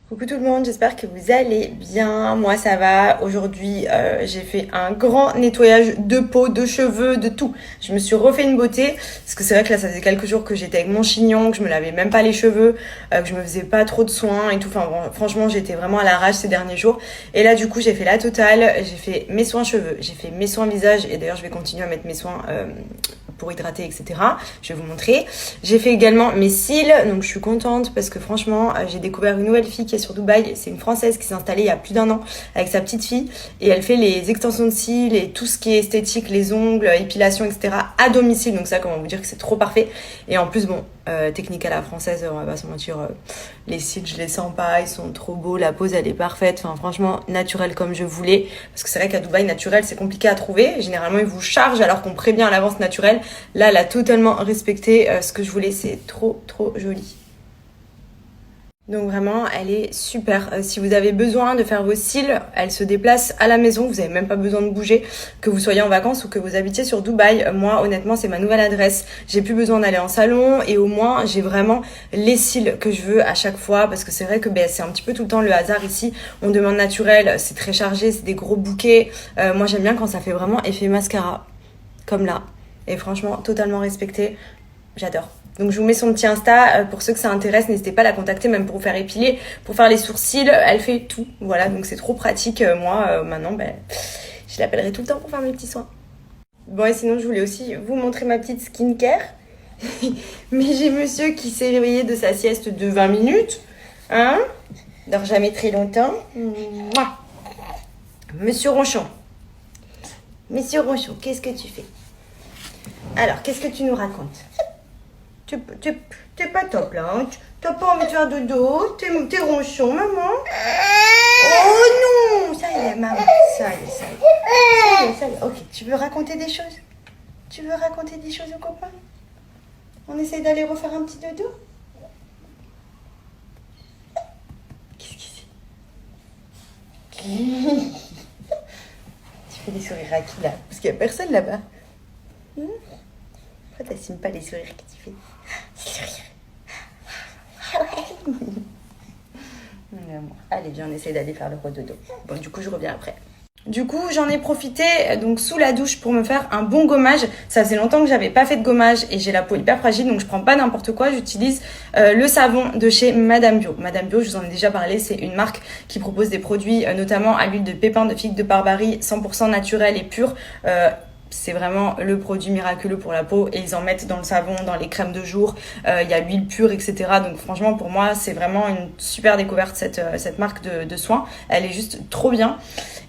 Coucou tout le monde, j'espère que vous allez bien. Moi ça va. Aujourd'hui j'ai fait un grand nettoyage de peau, de cheveux, de tout. Je me suis refait une beauté parce que c'est vrai que là ça faisait quelques jours que j'étais avec mon chignon, que je me lavais même pas les cheveux, que je me faisais pas trop de soins et tout. Enfin bon, franchement j'étais vraiment à l'arrache ces derniers jours. Et là du coup j'ai fait la totale. J'ai fait mes soins cheveux, j'ai fait mes soins visage et d'ailleurs je vais continuer à mettre mes soins pour hydrater, etc. Je vais vous montrer. J'ai fait également mes cils, donc je suis contente parce que franchement, j'ai découvert une nouvelle fille qui est sur Dubaï. C'est une Française qui s'est installée il y a plus d'1 an avec sa petite fille et elle fait les extensions de cils et tout ce qui est esthétique, les ongles, épilation, etc. à domicile. Donc ça, comment vous dire que c'est trop parfait. Et en plus, bon, technique à la française, on va pas se mentir, les cils, je les sens pas, ils sont trop beaux, la pose elle est parfaite. Enfin franchement, naturel comme je voulais. Parce que c'est vrai qu'à Dubaï, naturel, c'est compliqué à trouver. Généralement, ils vous chargent alors qu'on prévient à l'avance naturel. Là, elle a totalement respecté ce que je voulais. C'est trop joli. Donc vraiment, elle est super. Si vous avez besoin de faire vos cils, elle se déplace à la maison. Vous n'avez même pas besoin de bouger, que vous soyez en vacances ou que vous habitiez sur Dubaï. Moi, honnêtement, c'est ma nouvelle adresse. J'ai plus besoin d'aller en salon et au moins, j'ai vraiment les cils que je veux à chaque fois. Parce que c'est vrai que c'est un petit peu tout le temps le hasard ici. On demande naturel, c'est très chargé, c'est des gros bouquets. Moi, j'aime bien quand ça fait vraiment effet mascara, comme là. Et franchement, totalement respecté. J'adore. Donc je vous mets son petit Insta, pour ceux que ça intéresse, n'hésitez pas à la contacter, même pour vous faire épiler, pour faire les sourcils, elle fait tout. Voilà, donc c'est trop pratique. Moi, maintenant, je l'appellerai tout le temps pour faire mes petits soins. Bon, et sinon, je voulais aussi vous montrer ma petite skincare. Mais j'ai monsieur qui s'est réveillé de sa sieste de 20 minutes. Hein? Dort jamais très longtemps. Mouah. Monsieur Ronchon. Monsieur Ronchon, qu'est-ce que tu fais? Alors, qu'est-ce que tu nous racontes? T'es pas top là, hein? T'as pas envie de faire dodo? T'es ronchon, maman? Oh non! Ça y est, maman. Ça y est. Ok, tu veux raconter des choses? Tu veux raconter des choses aux copains? On essaye d'aller refaire un petit dodo? Qu'est-ce que c'est? Tu fais des sourires à qui là? Parce qu'il y a personne là-bas. Pourquoi t'assumes pas les sourires que tu fais? Allez, viens, on essaye d'aller faire le redodo. Bon, du coup, je reviens après. Du coup, j'en ai profité donc sous la douche pour me faire un bon gommage. Ça faisait longtemps que j'avais pas fait de gommage et j'ai la peau hyper fragile, donc je prends pas n'importe quoi. J'utilise le savon de chez Madame Bio. Madame Bio, je vous en ai déjà parlé, c'est une marque qui propose des produits notamment à l'huile de pépins de figue de Barbarie, 100% naturel et pur. C'est vraiment le produit miraculeux pour la peau et ils en mettent dans le savon, dans les crèmes de jour, il y a l'huile pure, etc. Donc franchement pour moi c'est vraiment une super découverte cette marque de soins. Elle est juste trop bien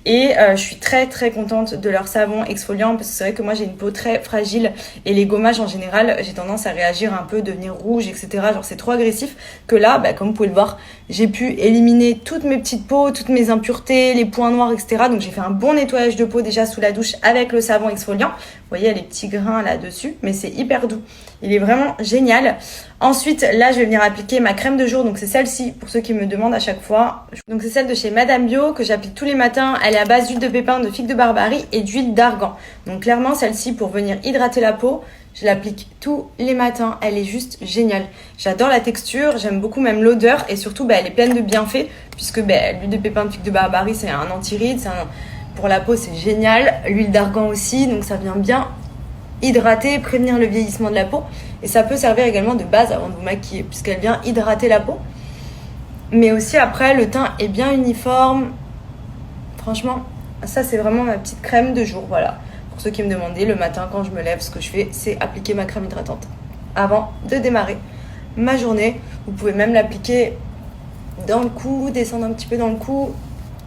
et je suis très contente de leur savon exfoliant parce que c'est vrai que moi j'ai une peau très fragile et les gommages en général j'ai tendance à réagir un peu, devenir rouge, etc. Genre c'est trop agressif que là, comme vous pouvez le voir, j'ai pu éliminer toutes mes petites peaux, toutes mes impuretés, les points noirs, etc. Donc j'ai fait un bon nettoyage de peau déjà sous la douche avec le savon exfoliant. Vous voyez, il y a les petits grains là-dessus, mais c'est hyper doux. Il est vraiment génial. Ensuite, là, je vais venir appliquer ma crème de jour. Donc, c'est celle-ci, pour ceux qui me demandent à chaque fois. Donc, c'est celle de chez Madame Bio que j'applique tous les matins. Elle est à base d'huile de pépins de figue de Barbarie et d'huile d'argan. Donc, clairement, celle-ci, pour venir hydrater la peau, je l'applique tous les matins. Elle est juste géniale. J'adore la texture, j'aime beaucoup même l'odeur et surtout, elle est pleine de bienfaits puisque l'huile de pépins de figue de Barbarie, c'est un anti-rides, pour la peau, c'est génial. L'huile d'argan aussi, donc ça vient bien hydrater, prévenir le vieillissement de la peau. Et ça peut servir également de base avant de vous maquiller, puisqu'elle vient hydrater la peau. Mais aussi après, le teint est bien uniforme. Franchement, ça c'est vraiment ma petite crème de jour, voilà. Pour ceux qui me demandaient, le matin quand je me lève, ce que je fais, c'est appliquer ma crème hydratante avant de démarrer ma journée. Vous pouvez même l'appliquer dans le cou, descendre un petit peu dans le cou.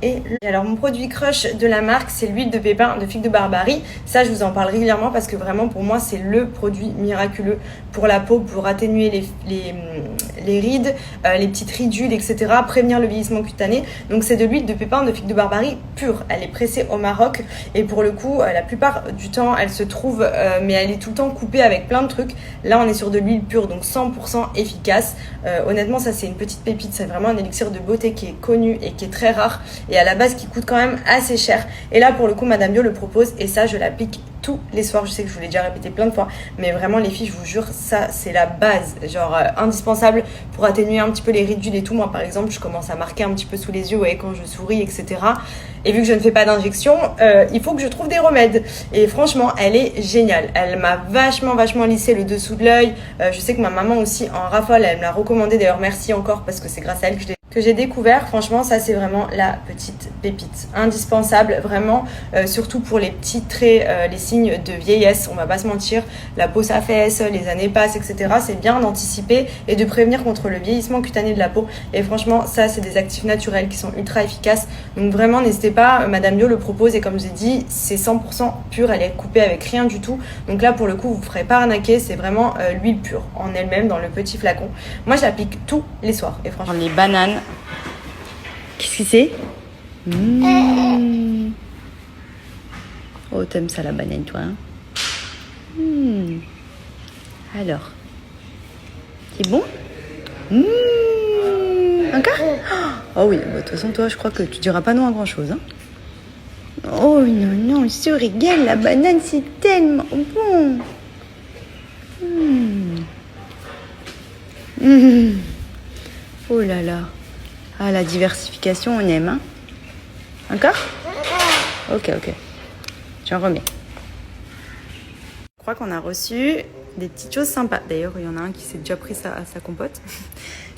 Et alors mon produit crush de la marque, c'est l'huile de pépins de figue de Barbarie. Ça, je vous en parle régulièrement parce que vraiment pour moi, c'est le produit miraculeux pour la peau, pour atténuer les rides, les petites ridules, etc. Prévenir le vieillissement cutané. Donc c'est de l'huile de pépins de figue de Barbarie pure. Elle est pressée au Maroc et pour le coup, la plupart du temps, elle se trouve, mais elle est tout le temps coupée avec plein de trucs. Là, on est sur de l'huile pure, donc 100% efficace. Honnêtement, ça c'est une petite pépite. C'est vraiment un élixir de beauté qui est connu et qui est très rare. Et à la base qui coûte quand même assez cher. Et là pour le coup Madame Bio le propose et ça je l'applique tous les soirs. Je sais que je vous l'ai déjà répété plein de fois, mais vraiment les filles, je vous jure, ça c'est la base, genre indispensable pour atténuer un petit peu les ridules et tout. Moi par exemple, je commence à marquer un petit peu sous les yeux, ouais, quand je souris, etc. Et vu que je ne fais pas d'injection, il faut que je trouve des remèdes. Et franchement, elle est géniale. Elle m'a vachement lissé le dessous de l'œil. Je sais que ma maman aussi en raffole, elle me l'a recommandé. D'ailleurs, merci encore parce que c'est grâce à elle que j'ai découvert. Franchement, ça c'est vraiment la petite pépite indispensable, vraiment, surtout pour les petits traits, les signes de vieillesse, on va pas se mentir, la peau s'affaisse, les années passent, etc. C'est bien d'anticiper et de prévenir contre le vieillissement cutané de la peau. Et franchement, ça c'est des actifs naturels qui sont ultra efficaces. Donc vraiment, n'hésitez pas, Madame Bio le propose et comme je vous ai dit, c'est 100% pur, elle est coupée avec rien du tout. Donc là, pour le coup, vous ne ferez pas arnaquer, c'est vraiment l'huile pure en elle-même dans le petit flacon. Moi, j'applique tous les soirs et franchement, les bananes. Qu'est-ce que c'est? Oh, t'aimes ça la banane, toi, hein? Alors, c'est bon? Encore? Oh oui, de toute façon, toi, je crois que tu diras pas non à grand-chose, hein? Oh non, il se régale, la banane, c'est tellement bon! Oh là là! Ah, la diversification, on aime, hein? Encore? Ok. J'en remets. Je crois qu'on a reçu des petites choses sympas. D'ailleurs, il y en a un qui s'est déjà pris sa compote.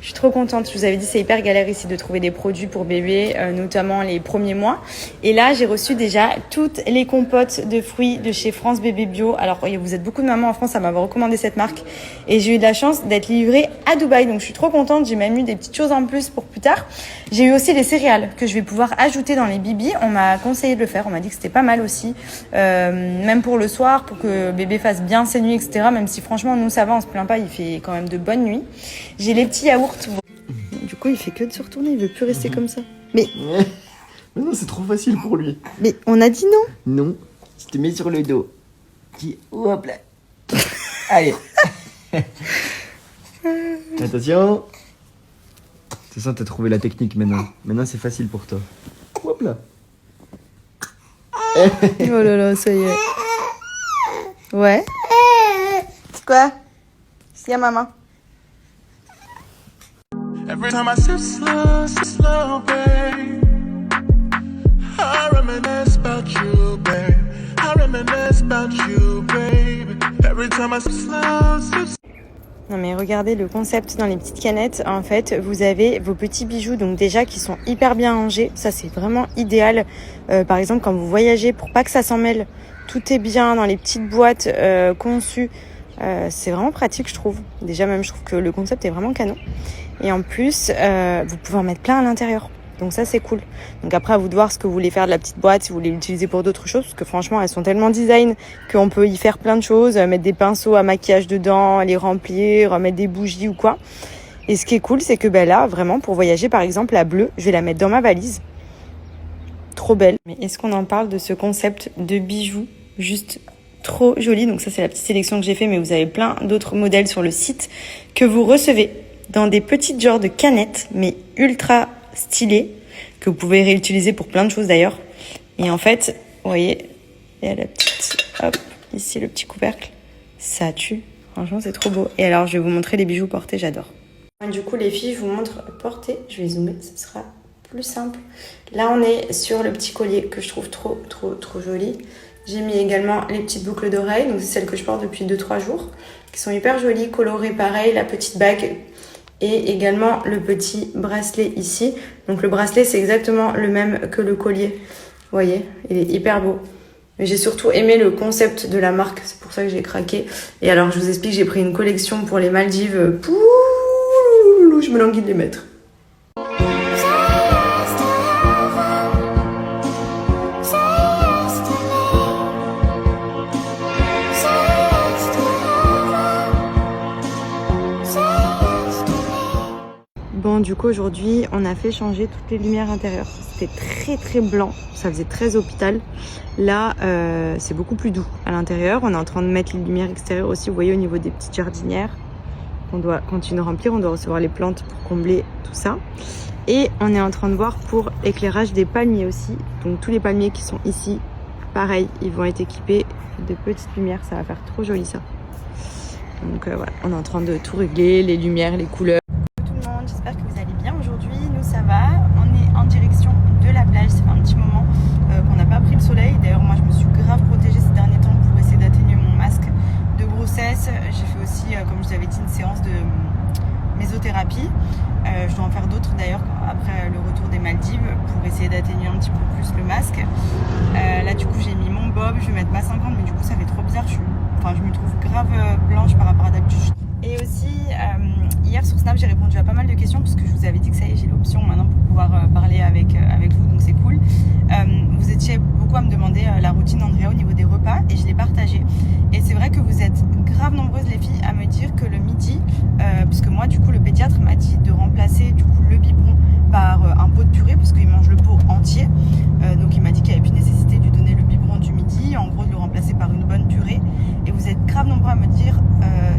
Je suis trop contente. Je vous avais dit, c'est hyper galère ici de trouver des produits pour bébé, notamment les premiers mois. Et là, j'ai reçu déjà toutes les compotes de fruits de chez France Bébé Bio. Alors, vous êtes beaucoup de mamans en France à m'avoir recommandé cette marque. Et j'ai eu de la chance d'être livrée à Dubaï. Donc, je suis trop contente. J'ai même eu des petites choses en plus pour plus tard. J'ai eu aussi les céréales que je vais pouvoir ajouter dans les bibis. On m'a conseillé de le faire. On m'a dit que c'était pas mal aussi. Même pour le soir, pour que bébé fasse bien ses nuits, etc. Même si franchement, nous, ça va, on se plaint pas. Il fait quand même de bonnes nuits. J'ai les petits yaourts. Du coup, il fait que de se retourner, il veut plus rester comme ça. Mais non, c'est trop facile pour lui. Mais on a dit non. Non, tu te mets sur le dos. Dis hop là. Allez. Attention. C'est ça, t'as trouvé la technique maintenant. Maintenant, c'est facile pour toi. Hop là. Oh là là, ça y est. Ouais. C'est quoi? C'est à maman. Every time I sip slow, babe, I reminisce about you, babe. I reminisce about you, babe. Every time I sip slow. Non mais regardez le concept dans les petites canettes. En fait, vous avez vos petits bijoux, donc déjà qui sont hyper bien rangés. Ça, c'est vraiment idéal. Par exemple, quand vous voyagez, pour pas que ça s'en mêle, tout est bien dans les petites boîtes conçues. C'est vraiment pratique, je trouve. Déjà, même, je trouve que le concept est vraiment canon. Et en plus, vous pouvez en mettre plein à l'intérieur. Donc ça, c'est cool. Donc après, à vous de voir ce que vous voulez faire de la petite boîte, si vous voulez l'utiliser pour d'autres choses. Parce que franchement, elles sont tellement design qu'on peut y faire plein de choses. Mettre des pinceaux à maquillage dedans, les remplir, mettre des bougies ou quoi. Et ce qui est cool, c'est que là, vraiment, pour voyager, par exemple, la bleue, je vais la mettre dans ma valise. Trop belle. Mais est-ce qu'on en parle de ce concept de bijoux juste trop joli? Donc ça, c'est la petite sélection que j'ai fait. Mais vous avez plein d'autres modèles sur le site que vous recevez dans des petites genres de canettes, mais ultra stylées, que vous pouvez réutiliser pour plein de choses d'ailleurs. Et en fait, vous voyez, il y a la petite, hop, ici le petit couvercle. Ça tue. Franchement, c'est trop beau. Et alors, je vais vous montrer les bijoux portés, j'adore. Du coup, les filles, je vous montre portés. Je vais zoomer, ce sera plus simple. Là, on est sur le petit collier que je trouve trop joli. J'ai mis également les petites boucles d'oreilles. Donc, c'est celles que je porte depuis 2-3 jours, qui sont hyper jolies, colorées pareil. La petite bague et également le petit bracelet ici. Donc, le bracelet, c'est exactement le même que le collier. Vous voyez, il est hyper beau. Mais j'ai surtout aimé le concept de la marque, c'est pour ça que j'ai craqué. Et alors, je vous explique, j'ai pris une collection pour les Maldives. Pouh, je me languis de les mettre. Bon, du coup, aujourd'hui, on a fait changer toutes les lumières intérieures. C'était très blanc, ça faisait très hôpital. Là, c'est beaucoup plus doux à l'intérieur. On est en train de mettre les lumières extérieures aussi. Vous voyez, au niveau des petites jardinières, on doit continuer de remplir. On doit recevoir les plantes pour combler tout ça. Et on est en train de voir pour l'éclairage des palmiers aussi. Donc, tous les palmiers qui sont ici, pareil, ils vont être équipés de petites lumières, ça va faire trop joli ça. Donc voilà, on est en train de tout régler, les lumières, les couleurs. Tout le monde, j'espère que vous allez bien aujourd'hui. Nous ça va, on est en direction de la plage, ça fait un petit moment qu'on n'a pas pris le soleil. D'ailleurs moi je me suis grave protégée ces derniers temps pour essayer d'atténuer mon masque de grossesse. J'ai fait aussi, comme je vous avais dit, une séance de mésothérapie. Je dois en faire d'autres d'ailleurs après le retour des Maldives pour essayer d'atténuer un petit peu plus le masque. Là du coup j'ai mis mon bob, je vais mettre ma 50, mais du coup ça fait trop bizarre, je me trouve grave blanche par rapport à d'habitude. Et aussi hier sur Snap j'ai répondu à pas mal de questions parce que je vous avais dit que ça y est, j'ai l'option maintenant pour pouvoir parler avec vous, donc c'est cool. Vous étiez beaucoup à me demander la routine d'Andrea au niveau des repas et je l'ai partagée. Et c'est vrai que vous êtes grave nombreuses les filles à me dire que le midi, puisque moi du coup le pédiatre m'a dit de remplacer du coup le biberon par un pot de purée parce qu'il mange le pot entier. Donc il m'a dit qu'il n'y avait plus nécessité de lui donner le biberon du midi, en gros de le remplacer par une bonne purée. Et vous êtes grave nombreux à me dire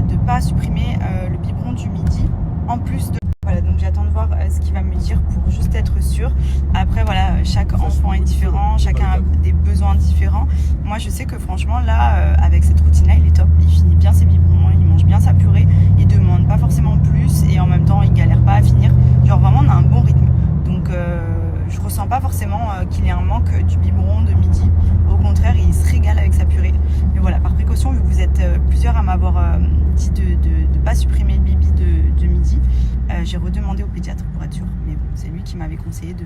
de ne pas supprimer le biberon du midi en plus de... Voilà, donc j'attends de voir ce qu'il va me dire pour juste être sûre. Après voilà, chaque enfant est différent, chacun a des besoins différents. Moi je sais que franchement là, avec cette routine là, il est top. Il finit bien ses biberons, il mange bien sa purée, il demande pas forcément plus et en même temps il galère pas à finir. Genre vraiment on a un bon rythme. Donc je ressens pas forcément qu'il y ait un manque du biberon de midi. Au contraire, il se régale avec sa purée. Mais voilà, par précaution, vu que vous êtes plusieurs à m'avoir dit de ne pas supprimer le bibi de midi, j'ai redemandé au pédiatre pour être sûr. Mais bon, c'est lui qui m'avait conseillé de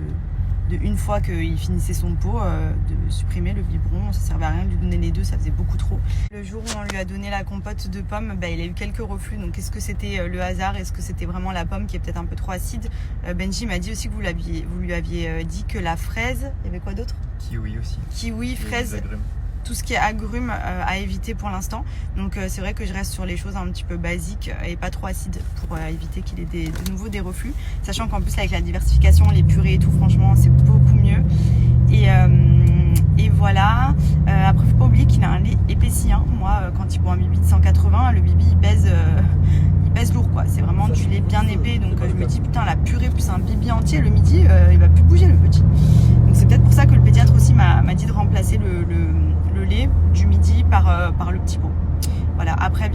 une fois qu'il finissait son pot, de supprimer le biberon. Ça servait à rien de lui donner les deux, ça faisait beaucoup trop. Le jour où on lui a donné la compote de pommes, il a eu quelques reflux. Donc est-ce que c'était le hasard? Est-ce que c'était vraiment la pomme qui est peut-être un peu trop acide? Benji m'a dit aussi que vous lui aviez dit que la fraise, il y avait quoi d'autre? Kiwi aussi. Kiwi, fraise, tout ce qui est agrumes à éviter pour l'instant. Donc c'est vrai que je reste sur les choses un petit peu basiques et pas trop acides pour éviter qu'il ait de nouveau des reflux. Sachant qu'en plus avec la diversification, les purées et tout, franchement c'est beaucoup mieux. Et voilà. Après faut pas oublier qu'il a un lait épaissi. Hein. Moi quand il boit un bibi de 180, le bibi il pèse lourd quoi. C'est vraiment du lait bien épais. Donc je me dis putain la purée plus un bibi entier le midi, il va plus bouger le petit. Donc c'est peut-être pour ça que le pédiatre aussi m'a dit de remplacer le lait du midi par le petit pot. Voilà, après